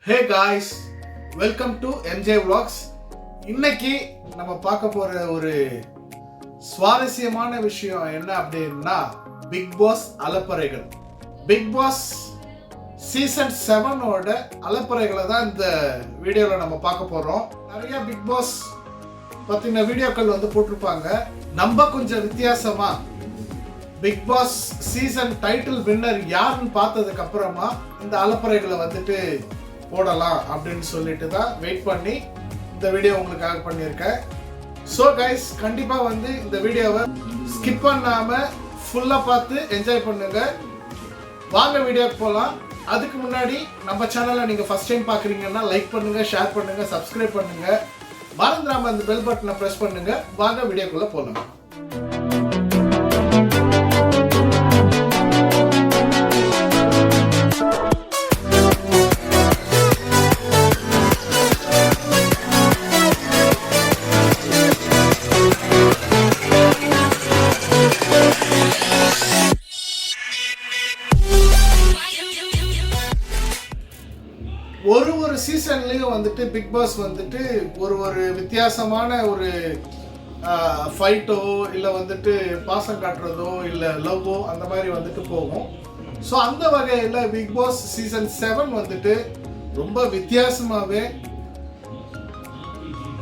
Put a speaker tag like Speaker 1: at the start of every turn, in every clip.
Speaker 1: Hey guys, welcome to MJ Vlogs. இன்னைக்கு நம்ம பார்க்க போற ஒரு சுவாரஸ்யமான விஷயம் என்ன அப்படின்னா பிக் பாஸ் அலப்பறைகள். பிக் பாஸ் சீசன் 7 ஓட அலப்பறைகளை தான் இந்த வீடியோல நம்ம பார்க்க போறோம். நிறைய பிக் பாஸ் பத்தின வீடியோக்கள் போட்டிருப்பாங்க. நம்ம கொஞ்சம் வித்தியாசமா Bigg pass season title winner யாருன்னு பார்த்ததுக்கு அப்புறமா இந்த அலப்பறைகளை போடலாம் அப்படின்னு சொல்லிட்டு தான் வெயிட் பண்ணி இந்த வீடியோ உங்களுக்காக பண்ணியிருக்கேன். ஸோ கைஸ், கண்டிப்பாக இந்த வீடியோவை ஸ்கிப் பண்ணாம ஃபுல்லாக பார்த்து என்ஜாய் பண்ணுங்க. வாங்க வீடியோக்கு போகலாம். அதுக்கு முன்னாடி நம்ம சேனலை நீங்கள் ஃபர்ஸ்ட் டைம் பார்க்குறீங்கன்னா லைக் பண்ணுங்க, ஷேர் பண்ணுங்க, சப்ஸ்கிரைப் பண்ணுங்க, மறந்துடாம அந்த பெல் பட்டனை ப்ரெஸ் பண்ணுங்க. வாங்க வீடியோக்குள்ள போகலாம். ஒரு சீசன்லயும் பிக் பாஸ் ஒரு வித்தியாசமான ஒரு ஃபைட்டோ இல்லை பாசம் காட்டுறதோ இல்லை லவ்வோ அந்த மாதிரி போகும். ஸோ அந்த வகையில் பிக் பாஸ் சீசன் 7 ரொம்ப வித்தியாசமாகவே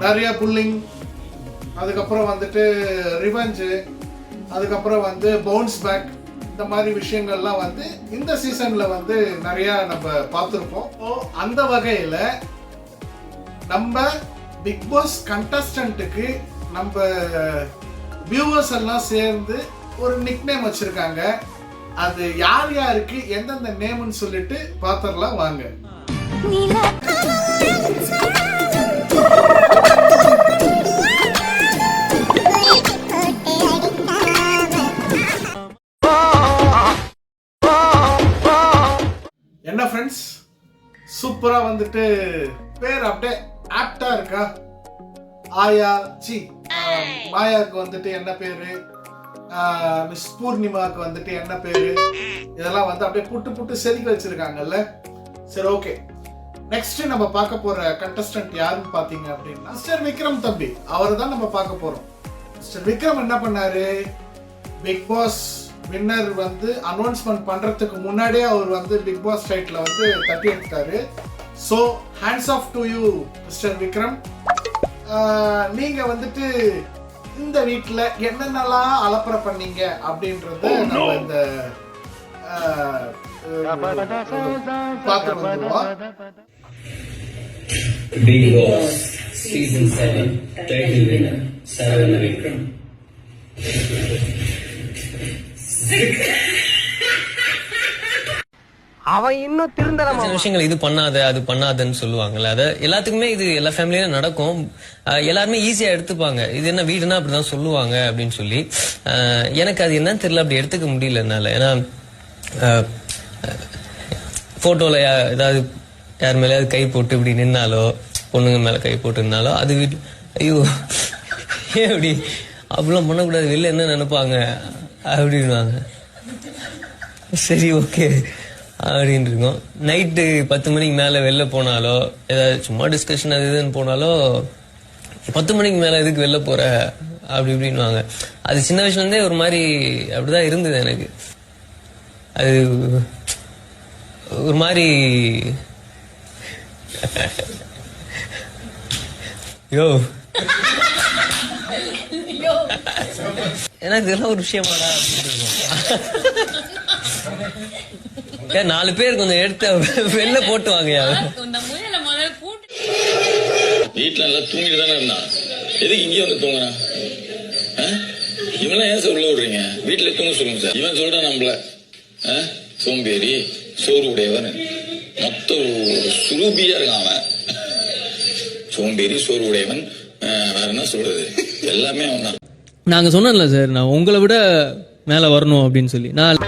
Speaker 1: நிறைய புல்லிங், அதுக்கப்புறம் ரிவெஞ்சு, அதுக்கப்புறம் பவுன்ஸ் பேக், இந்த மாதிரி விஷயங்கள்லாம் இந்த சீசன்ல நிறைய நம்ம பார்த்துருப்போம். அந்த வகையில நம்ம பிக் பாஸ் கண்டஸ்டன்ட்டுக்கு நம்ம வியூவர்ஸ் எல்லாம் சேர்ந்து ஒரு நிக் நேம் வச்சிருக்காங்க. அது யார் யாருக்கு எந்தெந்த நேம்னு சொல்லிட்டு பார்த்துடலாம் வாங்க. என்ன ஃப்ரெண்ட்ஸ், சூப்பரா பேர் அப்படியே ஆப்டா இருக்கா? ஆயா சி மாயாவுக்கு என்ன பேரு, மிஸ் பூர்ணிமாவுக்கு என்ன பேரு, இதெல்லாம் அப்படியே புட்டு செதுக்கி வச்சிருக்காங்கல்ல. சரி, ஓகே. நெக்ஸ்ட் நம்ம பார்க்க போற கண்டஸ்டன்ட் யாருன்னு பாத்தீங்க அப்படின்னா மிஸ்டர் விக்ரம் தம்பி. அவர் தான் நம்ம பார்க்க போறோம். மிஸ்டர் விக்ரம் என்ன பண்ணாரு, பிக் பாஸ் வின்னர் அனௌன்ஸ்மெண்ட் பண்றதுக்கு முன்னாடியே அவர் பிக் பாஸ் டைட்டில் தட்டி எடுத்தாரு. So hats off to you mister Vikram. நீங்க இந்த வீட்டில் என்னென்னலாம் அலப்பறை பண்ணீங்க அப்படின்றத நம்ம இந்த பார்த்து வந்துடுவோம்.
Speaker 2: Big Boss Season 7 Title Winner Saravana Vikram.
Speaker 3: அவன் இன்னும் திருந்தலாம்.
Speaker 4: சில விஷயங்கள் இது பண்ணாத அது பண்ணாதன்னு சொல்லுவாங்கல்ல, அது எல்லாத்துக்குமே இது எல்லா ஃபேமிலியிலும் நடக்கும். எல்லாருமே ஈஸியா எடுத்துப்பாங்க. இது என்ன வீடுனா அப்படிதான் சொல்லுவாங்க அப்படின்னு சொல்லி. எனக்கு அது என்னன்னு தெரியல, அப்படி எடுத்துக்க முடியல என்னால. ஏன்னா போட்டோல ஏதாவது யார் மேலேயாவது கை போட்டு இப்படி நின்னாலோ, பொண்ணுங்க மேல கை போட்டு நின்னாலோ அது வீட்டு ஐயோ ஏன் அப்படி அப்படிலாம் பண்ணக்கூடாது, வெளில என்ன நினைப்பாங்க அப்படின்வாங்க. சரி, ஓகே அப்படின்னு இருக்கும். நைட்டு 10 மணிக்கு மேல வெளில போனாலோ, ஏதாவது சும்மா டிஸ்கஷன் அது இதுன்னு போனாலோ, 10 மணிக்கு மேல எதுக்கு வெளில போற அப்படி இப்படின்வாங்க. அது சின்ன வயசுல இருந்தே ஒரு மாதிரி அப்படிதான் இருந்தது எனக்கு. அது ஒரு மாதிரி யோ எனக்கு இதெல்லாம் ஒரு விஷயமாடா அப்படின்னு 4 பேர் கொஞ்சம் எடுத்து வெளில போட்டுவாங்க.
Speaker 5: வீட்டுல நல்லா தூங்கிட்டு தானே இருந்தான், எதுக்கு இங்கே தூங்குறான்? இவெல்லாம் ஏன் சார் உள்ள விடுறீங்க? வீட்டுல தூங்க சொல்லுங்க சார். இவன் சொல்றான் நம்மள சோம்பேறி, சோறு உடையவன், மொத்த சுரூபியா இருக்கான் அவன். சோம்பேறி, சோறு உடையவன், வேற என்ன சொல்றது, எல்லாமே அவன் தான்.
Speaker 4: நாங்க சொன்னோம்ல சார், நான் உங்களை விட மேல வரணும் அப்படின்னு சொல்லி. நான்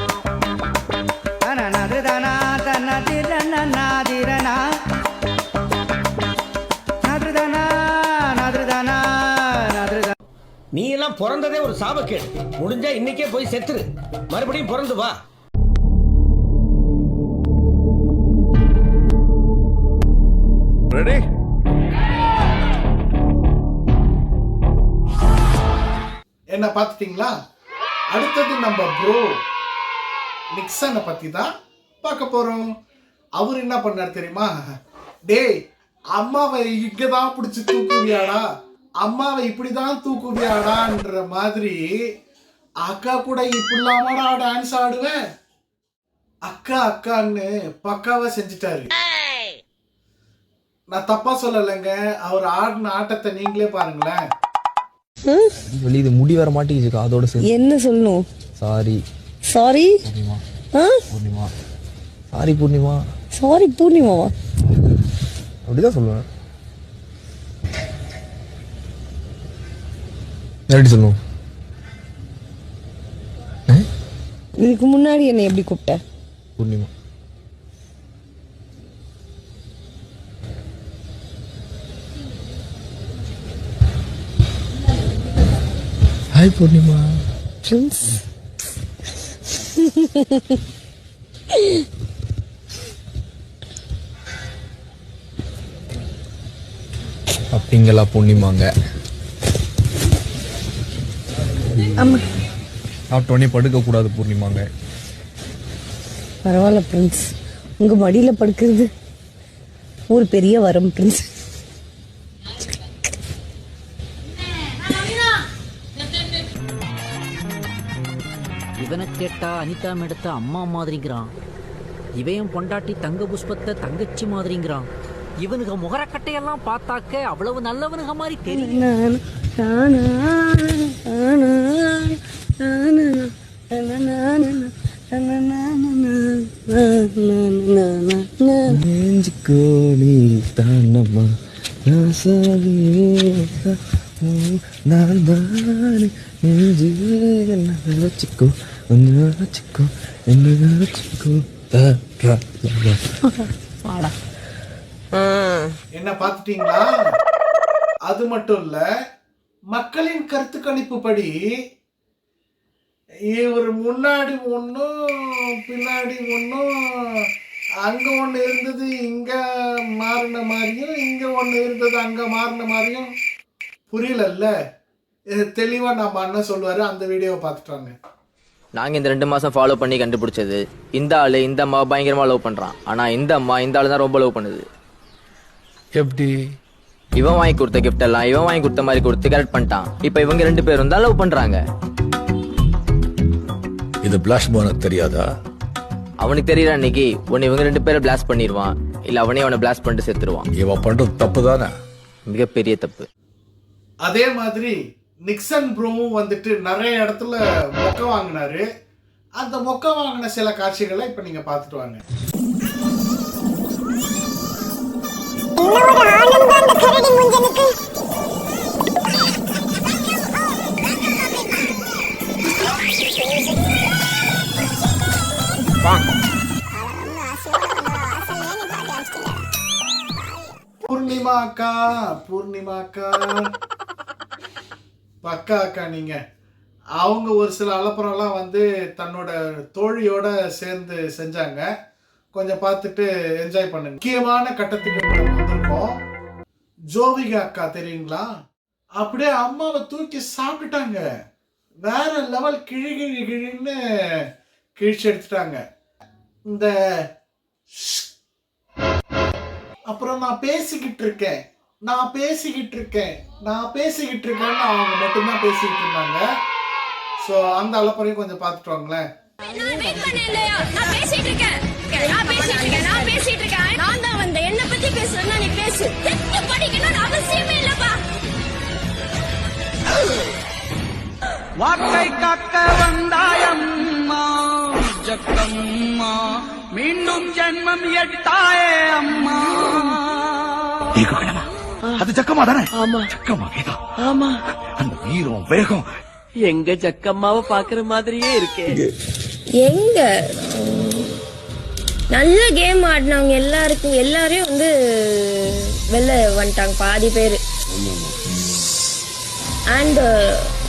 Speaker 3: நீ எல்லாம் பிறந்ததே ஒரு சாபக்கேடு. முடிஞ்சா இன்னைக்கே போய் செத்துரு, மறுபடியும் பிறந்து வா.
Speaker 6: ரெடி?
Speaker 1: என்ன பார்த்துட்டீங்களா? அடுத்தது நம்ம ப்ரோ நிக்சனை பத்தி தான் பார்க்க போறோம். அவர் என்ன பண்ணார் தெரியுமா? டேய், அம்மாவை இங்கதான் பிடிச்சி தூக்குவியாடா, அம்மாவை இப்படிதான் தூக்குவியாடான்ற மாதிரி அக்கா கூட இப்படிலாமாடா டான்ஸ் ஆடுவேன், அக்கா அக்கான்னு பக்காவா செஞ்சுட்டாரு. நான் தப்பா சொல்லலைங்க, அவர் ஆடின ஆட்டத்தை நீங்களே பாருங்களேன்.
Speaker 7: இது முடி வர மாட்டேங்குது அதோட சேர்த்து.
Speaker 8: என்ன சொல்லணும்?
Speaker 7: Sorry
Speaker 8: sorry
Speaker 7: Poornima.
Speaker 8: ஆ
Speaker 7: பூர்ணிமா சாரி பூர்ணிமா.
Speaker 8: சாரி பூர்ணிமாவா?
Speaker 7: அப்படிதான் சொல்லுவேன். எப்படி சொல்லணும்?
Speaker 8: இதுக்கு முன்னாடி என்ன எப்படி கூப்பிட்ட?
Speaker 7: பூர்ணிமா. ஹாய் பூர்ணிமா.
Speaker 8: பிரின்ஸ்.
Speaker 7: அப்படிங்களா பூர்ணிமாங்க?
Speaker 8: ஆமா.
Speaker 7: சாப்பிட்டோன்னே படுக்க கூடாது பூர்ணிமாங்க.
Speaker 8: பரவாயில்ல பிரின்ஸ், உங்க மடியில படுக்கிறது ஒரு பெரிய வரம் பிரின்ஸ்.
Speaker 9: இவனை கேட்டா அனிதா மேடத்தை அம்மா மாதிரிங்கிறான், இவையும் பொண்டாட்டி தங்க புஷ்பத்தை தங்கச்சி மாதிரிங்கிறான். இவனுக்கு முகரக்கட்டையெல்லாம் பார்த்தாக்க அவ்வளவு நல்லவனுங்க மாதிரி தெரியும்.
Speaker 1: என்ன பார்த்துட்டீங்களா? அது மட்டும் இல்ல, மக்களின் கருத்து கணிப்பு படி இவர் முன்னாடி ஒன்றும் பின்னாடி ஒன்றும், அங்க ஒன்று இருந்தது இங்க மாறின மாதிரியும், இங்க ஒன்று இருந்தது அங்க மாறின மாதிரியும் புரியலல்ல. தெளிவா நம்ம அண்ணன் சொல்லுவாரு, அந்த வீடியோவை பார்த்துட்டாங்க.
Speaker 10: நாங்க இந்த 2 மாசம் ஃபாலோ பண்ணி கண்டுபிடிச்சது, இந்த ஆளு இந்த அம்மா பயங்கரமா லவ் பண்றான். ஆனா இந்த அம்மா இந்த ஆளு தான் ரொம்ப லவ் பண்ணுது.
Speaker 7: எப்படி?
Speaker 10: இவன் வாங்கி கொடுத்த கிஃப்ட் எல்லாம் இவன் வாங்கி கொடுத்த மாதிரி கொடுத்து கரெக்ட் பண்ணிட்டான். இப்ப இவங்க 2 பேரும் தான் லவ் பண்றாங்க.
Speaker 6: இது பிளாஷ் போனக்கு தெரியாதா?
Speaker 10: அவனுக்கு தெரியற அன்னைக்கு ஒன்னு இவங்க 2 பேரை பிளாஸ்ட் பண்ணிடுவான், இல்ல அவனே அவனை பிளாஸ்ட் பண்ணிட்டு செத்துருவான்.
Speaker 6: இவன் பண்றது தப்பு தானே?
Speaker 10: மிகப்பெரிய தப்பு.
Speaker 1: அதே மாதிரி நிக்சன் ப்ரோவும் வந்துட்டு நிறைய இடத்துல மொக்க வாங்கினாரு. அந்த மொக்க வாங்கின சில காட்சிகளை இப்ப நீங்க பார்த்துட்டு வாங்க. பூர்ணிமா அக்கா, பூர்ணிமா அக்கா, பக்கா அக்கா நீங்க. அவங்க ஒரு சில அலப்புறம்லாம் வந்து தன்னோட தோழியோட சேர்ந்து செஞ்சாங்க. கொஞ்சம் பார்த்துட்டு என்ஜாய் பண்ணுங்க. முக்கியமான கட்டத்துக்கு வந்திருக்கோம். ஜோவிகா அக்கா தெரியுங்களா? அப்படியே அம்மாவை தூக்கி சாப்பிட்டுட்டாங்க. வேற லெவல் கிழி கிழி கிழின்னு கிழிச்சு எடுத்துட்டாங்க. இந்த அப்புறம் நான் பேசிக்கிட்டு இருக்கேன் அவங்க மட்டும்தான் பேசிக்கிட்டு இருந்தாங்க. ஸோ அந்த அலப்பறையும் கொஞ்சம் பார்த்துட்டு வாங்களேன்.
Speaker 11: வாக்கை காக்க வந்தாயம்மா ஜக்கம்மா, மீண்டும் ஜென்மம் எட்டாயே அம்மா.
Speaker 6: அது ஜக்கமா தானே?
Speaker 11: ஆமா
Speaker 6: ஜக்கமா கேதா?
Speaker 11: ஆமா.
Speaker 6: அந்த வீரம் வேகம்
Speaker 11: எங்க ஜக்கம்மாவை பாக்குற மாதிரியே இருக்கே.
Speaker 8: எங்க நல்ல கேம் ஆடினவங்க எல்லாரையும் வந்து வெளில வந்துட்டாங்க பாதி பேரு. அண்ட்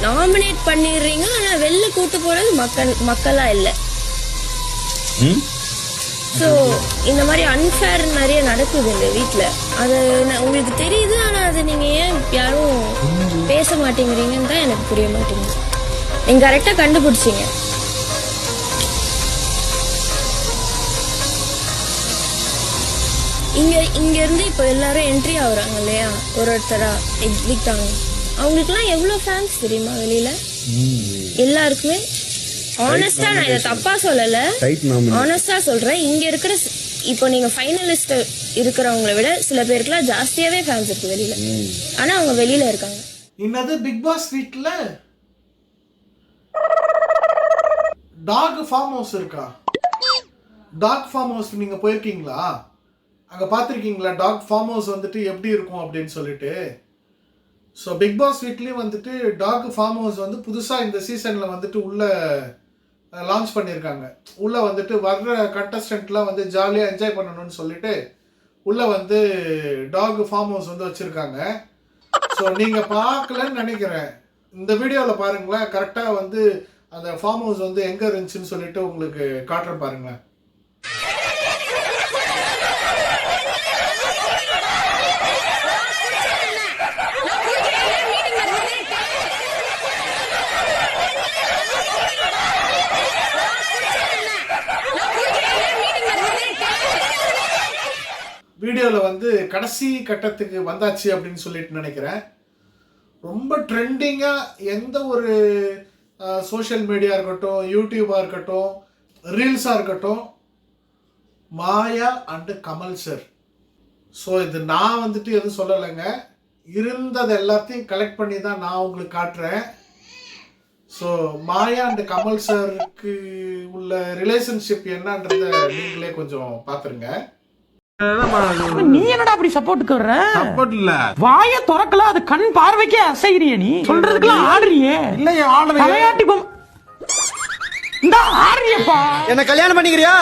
Speaker 8: நாமினேட் பண்ணிடுறீங்க, ஆனா வெளில கூட்டு போறது மக்களா இல்ல. ஸோ இந்த மாதிரி அன்ஃபேர் நிறைய நடக்குது இந்த வீட்டில். அது உங்களுக்கு தெரியுது, ஆனால் அதை நீங்கள் ஏன் யாரும் பேச மாட்டேங்கிறீங்கன்னு தான் எனக்கு புரிய மாட்டேங்குது. நீங்கள் கரெக்டாக கண்டுபிடிச்சிங்க. இங்கேருந்து இப்போ எல்லாரும் என்ட்ரி ஆகுறாங்க இல்லையா, ஒருத்தரா எக்ஸிட் ஆகும். அவங்களுக்குலாம் எவ்வளோ ஃபேன்ஸ் தெரியுமா வெளியில் எல்லாருக்குமே. ஆனஸ்டா நான் இதை தப்பா சொல்லல, ஆனஸ்டா சொல்றேன். இங்க இருக்கிற இப்போ நீங்க ஃபைனலிஸ்ட் இருக்கிறவங்களை விட சில பேருக்குலாம் ஜாஸ்தியாவே ஃபேன்ஸ் இருக்கு வெளியில. ஆனா அவங்க வெளியில இருக்காங்க.
Speaker 1: என்னது பிக் பாஸ் வீட்ல டாக் ஃபார்ம் ஹவுஸ் இருக்கா? டாக் ஃபார்ம் ஹவுஸ் நீங்க போயிருக்கீங்களா? அங்க பாத்திருக்கீங்களா டாக் ஃபார்ம் ஹவுஸ் வந்துட்டு எப்படி இருக்கும் அப்படின்னு சொல்லிட்டு? ஸோ பிக் பாஸ் வீட்லேயும் வந்துட்டு டாக் ஃபார்ம் ஹவுஸ் வந்து புதுசாக இந்த சீசனில் வந்துட்டு உள்ள லான்ச் பண்ணியிருக்காங்க. உள்ளே வந்துட்டு வர்ற கண்டஸ்டன்ட்லாம் வந்து ஜாலியாக என்ஜாய் பண்ணணும்னு சொல்லிட்டு உள்ளே வந்து டாக் ஃபார்ம் ஹவுஸ் வந்து வச்சுருக்காங்க. ஸோ நீங்கள் பார்க்கலன்னு நினைக்கிறேன், இந்த வீடியோவில் பாருங்களேன். கரெக்டாக வந்து அந்த ஃபார்ம் ஹவுஸ் வந்து எங்கே இருந்துச்சுன்னு சொல்லிட்டு உங்களுக்கு காட்டுறேன் பாருங்களேன். வீடியோவில் வந்து கடைசி கட்டத்துக்கு வந்தாச்சு அப்படின்னு சொல்லிட்டு நினைக்கிறேன். ரொம்ப ட்ரெண்டிங்காக எந்த ஒரு சோஷியல் மீடியா இருக்கட்டும், யூடியூபாக இருக்கட்டும், ரீல்ஸாக இருக்கட்டும், மாயா அண்டு கமல் சார். ஸோ இது நான் வந்துட்டு எதுவும் சொல்லலைங்க, இருந்தது எல்லாத்தையும் கலெக்ட் பண்ணி தான் நான் உங்களுக்கு காட்டுறேன். ஸோ மாயா அண்டு கமல் சாருக்கு உள்ள ரிலேஷன்ஷிப் என்னன்றதை நீங்களே கொஞ்சம் பார்த்துருங்க.
Speaker 11: நீ என்னடா அப்படி சப்போர்ட்டுக்கு வர்ற? சப்போர்ட் இல்ல, வாய திறக்கல, அது கண் பார்வைக்கே அசைறியே, நீ சொல்றதுக்குலாம் ஆடுறியே. இல்லையே ஆடுறியே, தலையாட்டி பொம்மை இந்த ஆடுறியப்பா.
Speaker 3: என்ன கல்யாணம் பண்ணிக்கிறியா?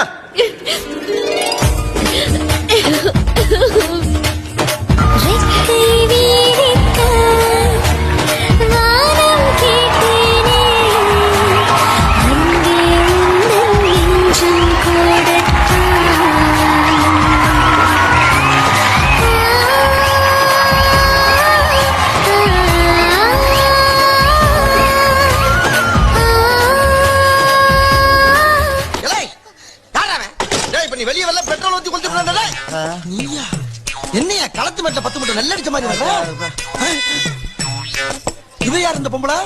Speaker 3: வெளியே வரல, பெட்ரோல் ஊத்தி கொடுத்து நீயா என்னையா களத்து மேட்ல 10 மட்டும் நல்ல அடிச்ச மாதிரி வர? இது யார் இந்த பொம்பளை?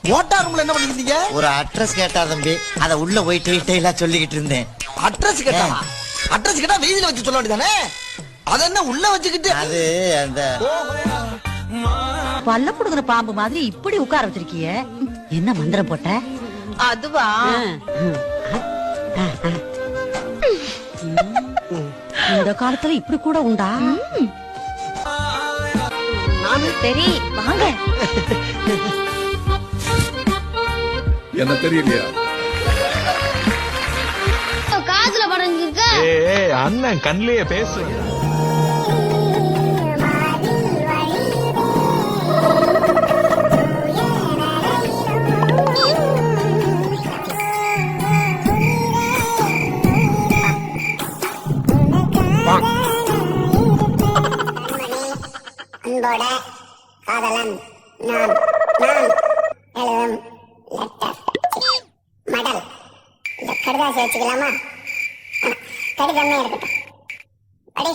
Speaker 3: மோட்டார் ரூம்ல என்ன பண்ணிருந்தீங்க?
Speaker 12: ஒரு அட்ரஸ் கேட்டா தம்பி, அத உள்ள போய் டீடைலா சொல்லிக்கிட்டு இருந்தேன்.
Speaker 3: அட்ரஸ் கேட்டா? அட்ரஸ் கேட்டா வீதியில வச்சு சொல்ல வேண்டியதானே, அத என்ன உள்ள வச்சுக்கிட்டு?
Speaker 12: அது அந்த
Speaker 13: பல்ல புடுங்குற பாம்பு மாதிரி இப்படி உட்கார வச்சிருக்கிய, என்ன மந்திரம் போட்ட? அதுவா, இந்த காலத்துல இப்படி கூட உண்டா? சரி வாங்க.
Speaker 6: என்ன தெரியலையா?
Speaker 8: காதுல படங்கிருக்க
Speaker 7: அண்ணன் கண்ணிலேயே பேசு.
Speaker 8: அன்போட காதலன் நான் எழுதும் லெட்டர் மடல். இந்த கடிதாசி வச்சுக்கலாமா? கடிதமே இருக்கட்டும். அடி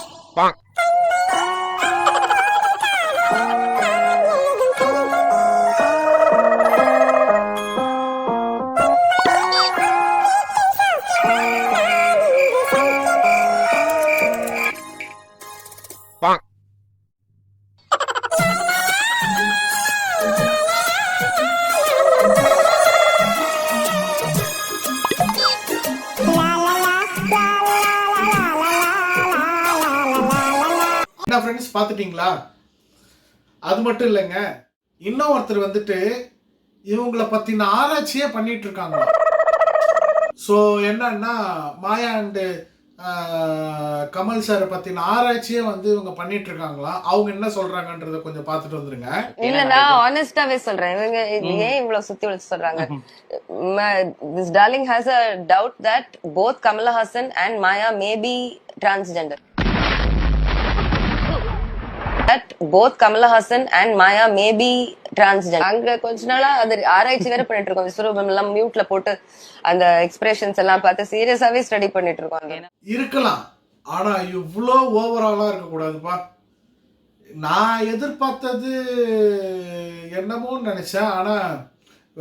Speaker 1: என்ன ஃப்ரெண்ட்ஸ் பார்த்துட்டீங்களா? அது மட்டும் இல்லைங்க, இன்னும் ஒருத்தர் வந்துட்டு இவங்களை பற்றின ஆராய்ச்சியே பண்ணிட்டு இருக்காங்க. ஸோ என்னன்னா மாயா அண்டு கமல் சாரை பத்தின ஆராய்ச்சியே வந்து இவங்க பண்ணிட்டு இருக்காங்களா, அவங்க என்ன சொல்றாங்கன்றத கொஞ்சம் பார்த்துட்டு வந்துருங்க.
Speaker 14: இல்ல நான் ஆனஸ்டாவே சொல்றேன், இவங்க ஏன் இவ்வளவு சுத்தி வளைச்சு சொல்றாங்க. This darling has a doubt that both Kamal Haasan and Maya may be transgender. That both Kamal Haasan and Maya may be transgender. அங்க கொஞ்ச நாளா அது ஆராய்ச்சி வேற பண்ணிட்டு இருக்கோம். விஸ்வரூபம் எல்லாம் மியூட்ல போட்டு அந்த எக்ஸ்பிரஷன்ஸ் எல்லாம் பார்த்து சீரியஸாவே ஸ்டடி பண்ணிட்டு இருக்கோம்.
Speaker 1: இருக்கலாம், ஆனா இவ்வளோ ஓவராலா இருக்க கூடாதுப்பா. நான் எதிர்பார்த்தது என்னமோன்னு நினைச்சேன், ஆனா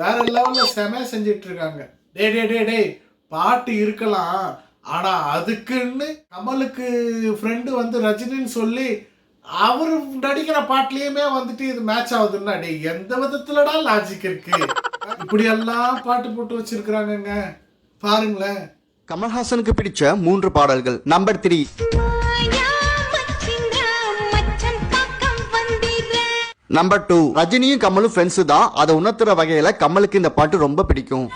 Speaker 1: வேற லெவல்ல செம செஞ்சிட்டு இருக்காங்க. டே பாட்டு இருக்கலாம், ஆனா அதுக்குன்னு கமலுக்கு ஃப்ரெண்டு வந்து ரஜினின்னு சொல்லி அவரு நடிக்கிற பாட்டுலயுமே வந்துட்டு இது மேட்ச் ஆகுதுன்னா டே எந்த விதத்துலடா லாஜிக் இருக்கு? இப்படி எல்லாம் பாட்டு போட்டு வச்சிருக்காங்க பாருங்களேன்.
Speaker 3: கமல்ஹாசனுக்கு பிடிச்ச 3 பாடல்கள். நம்பர் 3 நம்பர் 2 ரஜினியும் கமலும் ஃப்ரெண்ட்ஸ் தான், அதை உணர்த்துற வகையில கமலுக்கு இந்த பாட்டு ரொம்ப பிடிக்கும்.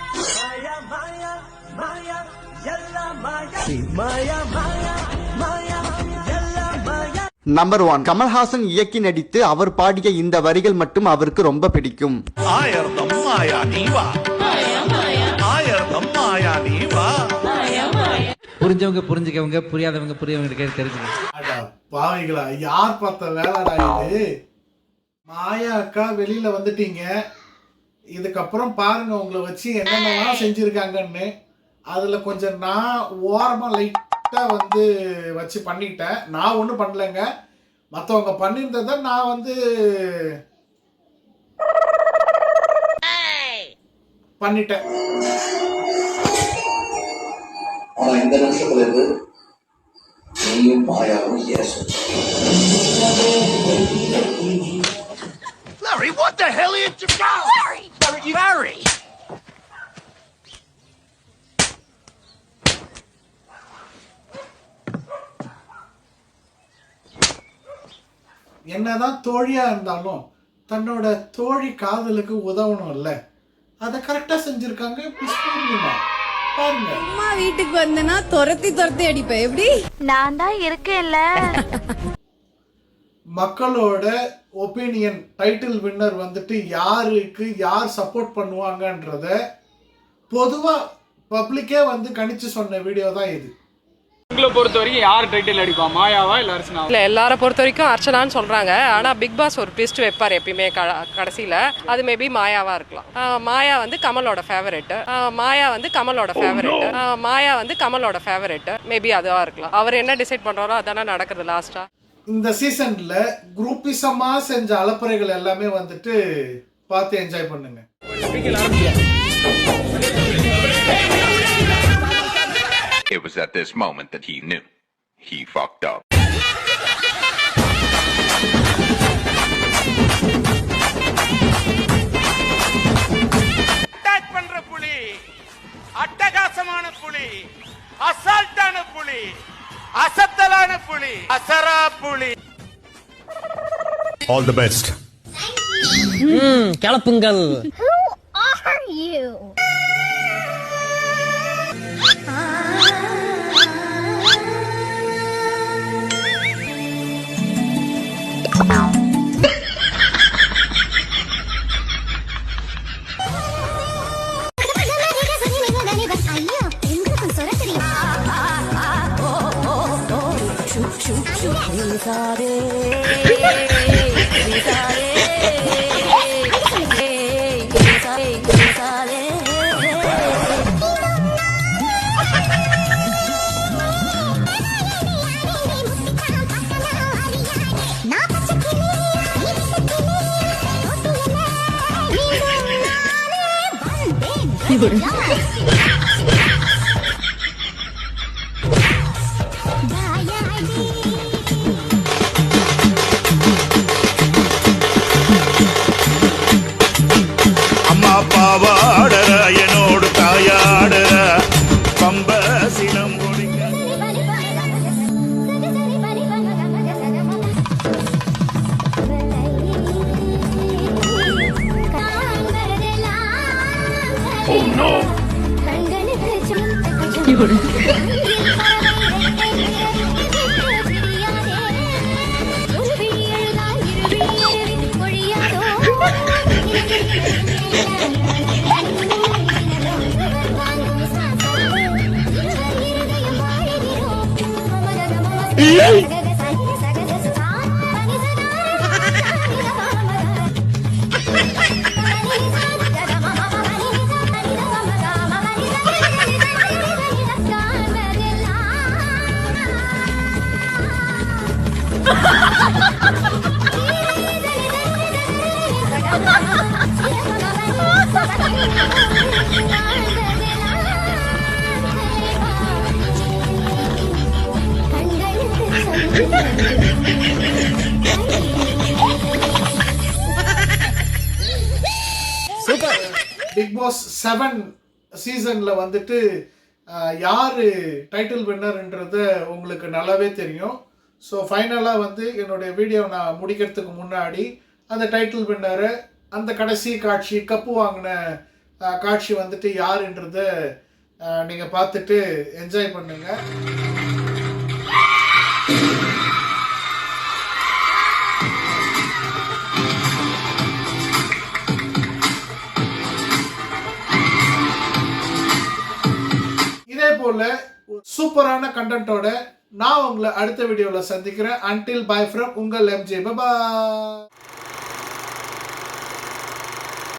Speaker 3: நம்பர் 1 கமல்ஹாசன் இயக்கி நடித்து அவர் பாடிய இந்த வரிகள் மட்டும் அவருக்கு ரொம்ப பிடிக்கும்.
Speaker 15: புரிஞ்சவங்க புரிஞ்சுக்கவங்க, புரியாதவங்க புரியவங்க தெரிஞ்சுக்க.
Speaker 1: பாவிகளா, யார் பார்த்த வேலைடா இது? மாயா அக்கா வெளியில வந்துட்டீங்க, இதுக்கப்புறம் பாருங்க உங்களை வச்சு என்னென்னலாம் செஞ்சிருக்காங்கன்னு. அதுல கொஞ்சம் நான் ஓரமா லைட்டா வந்து வச்சு பண்ணிட்டேன். நான் ஒன்றும் பண்ணலைங்க, மற்றவங்க பண்ணியிருந்ததை நான் வந்து பண்ணிட்டேன்.
Speaker 2: ஆனா இந்த நிமிஷத்துல இருந்து நீயும் மாயாவும் ஏசு.
Speaker 3: Larry, what the hell is you doing? Larry!
Speaker 1: என்னதான் தோழியா இருந்தாலும் தன்னோட தோழி காதலுக்கு உதவணும்ல, அதை கரெக்டா செஞ்சிருக்காங்க. பாருங்க,
Speaker 16: அம்மா வீட்டுக்கு வந்தனா துரத்தி அடிப்பேன். எப்படி? நான் தான் இருக்கேன்ல.
Speaker 1: மக்களோட ஒப்பீனியன் டைட்டில் வின்னர் வந்துட்டு யாருக்கு யார் சப்போர்ட் பண்ணுவாங்கன்றத பொதுவா பப்ளிக்கே வந்து கணிச்சு சொன்ன வீடியோ தான் இது.
Speaker 17: உங்களை பொறுத்த வரைக்கும் யார் டைட்டில் அடிப்பா, மாயாவா இல்ல அர்ச்சனா?
Speaker 18: இல்ல, எல்லாரை பொறுத்த வரைக்கும் அர்ச்சனான்னு சொல்றாங்க. ஆனா பிக் பாஸ் ஒரு ட்விஸ்ட் வைப்பார் எப்பயுமே கடைசியில. அது மேபி மாயாவா இருக்கலாம். மாயா வந்து கமலோட ஃபேவரட். மாயா வந்து கமலோட ஃபேவரட். மேபி அதுவா இருக்கலாம். அவர் என்ன டிசைட் பண்றாரோ அதானே நடக்குது லாஸ்டா.
Speaker 1: இந்த சீசன்ல குரூப்பிசமா செஞ்ச அலப்பறைகள் எல்லாமே வந்துட்டு பார்த்து என்ஜாய் பண்ணுங்க.
Speaker 6: It was at this moment that he knew he fucked up.
Speaker 11: Attack பண்ற புலி, அட்டகாசமான புலி, அசால்ட்டான புலி, அசத்தலான புலி, அசரா புலி.
Speaker 19: All the best.
Speaker 4: கிளப்புங்கள்.
Speaker 16: Who are you?
Speaker 19: அம்மா பாவாடற என்னோடு தாயாடற பம்ப சினம் ஒழிங்க.
Speaker 16: Oh no.
Speaker 1: Super. Bigg Boss 7 சீசன்ல வந்துட்டு யாரு டைட்டில் வின்னர்ன்றத உங்களுக்கு நல்லாவே தெரியும். ஸோ ஃபைனலாக வந்து என்னுடைய வீடியோ நான் முடிக்கிறதுக்கு முன்னாடி அந்த டைட்டில் வின்னரை, அந்த கடைசி காட்சி, கப்பு வாங்கின காட்சி வந்துட்டு யாருன்றத நீங்கள் பார்த்துட்டு என்ஜாய் பண்ணுங்க. இதே போல சூப்பரான கண்டென்ட்டோட நான் உங்களை அடுத்த வீடியோவில் சந்திக்கிறேன். அன்டில் பை ஃப்ரம் உங்கள் MJ. பை.